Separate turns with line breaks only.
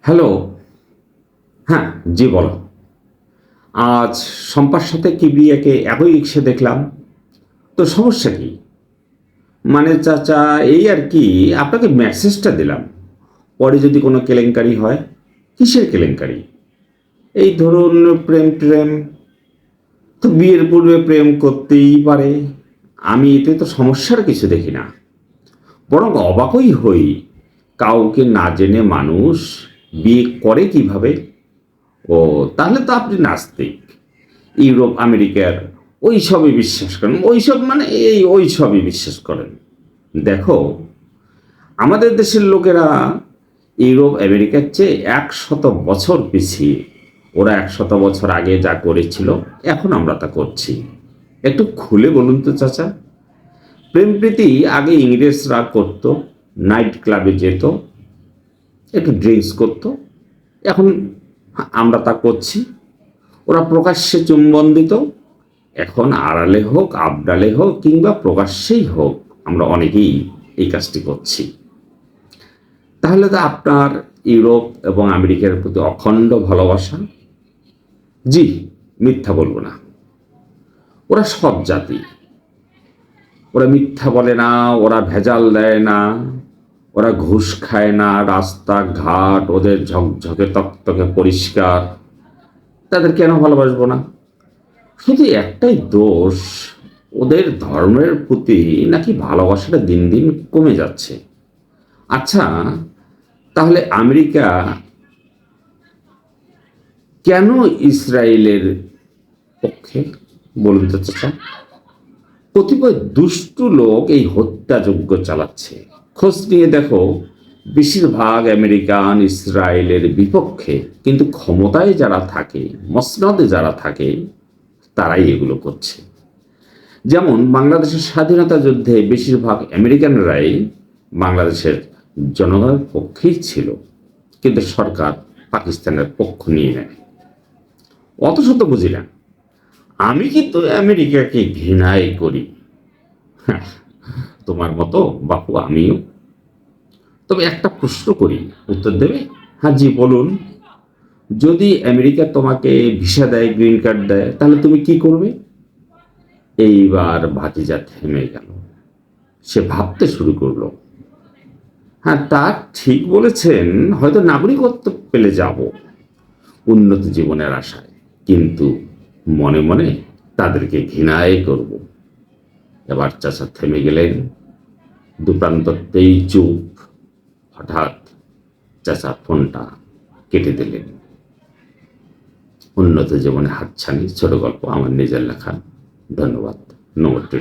Hello. হ্যাঁ, জি বলো। আজ শম্পার সাথে কিবরিয়াকে একই রিক্সা দেখলাম। তো সমস্যা কি? মানে চাচা, এই আর কি, আপনাকে মেসেজটা দিলাম। পরে যদি কোনো কেলেঙ্কারি হয়। কিসের কেলেঙ্কারি? এই ধরুন, প্রেম প্রেম তো বিয়ের পূর্বে প্রেম করতেই পারে। আমি এতে তো সমস্যার কিছু দেখি না, বরং অবাকই হই। কাউকে না জেনে মানুষ বিয়ে করে কিভাবে? ও, তাহলে তো আপনি নাস্তিক। ইউরোপ আমেরিকার ওই সবই বিশ্বাস করেন, ওই সব মানে এই ওই সবই বিশ্বাস করেন। দেখো, আমাদের দেশের লোকেরা ইউরোপ আমেরিকার চেয়ে 100 বছর পিছিয়ে। ওরা 100 বছর আগে যা করেছিল, এখন আমরা তা করছি। একটু খুলে বলুন তো চাচা। প্রেম প্রীতি আগে ইংরেজরা করত, নাইট ক্লাবে যেত, একটু ড্রিঙ্কস করত। এখন আমরা তা করছি। ওরা প্রকাশ্যে চুম্বন দিত, এখন আড়ালে হোক, আবডালে হোক, কিংবা প্রকাশ্যেই হোক, আমরা অনেকেই এই কাজটি করছি। তাহলে তো আপনার ইউরোপ এবং আমেরিকার প্রতি অখণ্ড ভালোবাসা। জি, মিথ্যা বলবো না। ওরা সৎ জাতি। ওরা মিথ্যা বলে না, ওরা ভেজাল দেয় না, ওরা ঘুষ খায় না, রাস্তাঘাট ওদের ঝকঝকে তকতকে পরিষ্কার। তাদের কেন ভালোবাসবো না? শুধু একটাই দোষ, ওদের ধর্মের প্রতি নাকি ভালোবাসাটা দিন দিন কমে যাচ্ছে। আচ্ছা, তাহলে আমেরিকা কেন ইসরায়েলের পক্ষে? বলুন তো চাচা। কতিপয় দুষ্টু লোক এই হত্যাযজ্ঞ চালাচ্ছে। খোঁজ নিয়ে দেখো, বেশিরভাগ আমেরিকান ইসরায়েলের বিপক্ষে, কিন্তু ক্ষমতায় যারা থাকে, মসনদে যারা থাকে, তারাই এগুলো করছে। যেমন বাংলাদেশের স্বাধীনতা যুদ্ধে বেশিরভাগ আমেরিকানরাই বাংলাদেশের জনগণের পক্ষেই ছিল, কিন্তু সরকার পাকিস্তানের পক্ষ নিয়ে নেয়। অত শত বুঝি না। আমি কিন্তু আমেরিকাকে ঘৃণাই করি। হ্যাঁ, তোমার মতো বাপু আমিও। তবে একটা প্রশ্ন করি, উত্তর দেবে? হ্যাঁ, জি বলুন। যদি আমেরিকা তোমাকে ভিসা দেয়, গ্রিন কার্ড দেয়, তাহলে তুমি কি করবে? এইবার ভাতিজা থেমে গেল। সে ভাবতে শুরু করলো। হ্যাঁ, তা ঠিক বলেছেন। হয়তো নাগরিকত্ব পেলে যাব, উন্নত জীবনের আশায়। কিন্তু মনে মনে তাদেরকে ঘৃণাই করব। এবার চাচা থেমে গেলেন, দুপ্রান্ততেই চুপ। হঠাৎ চাচা ফোনটা কেটে দিলেন। উন্নত জীবনে হাতছানি ছোট গল্প আমার নিজের লেখা। ধন্যবাদ। নমস্তে।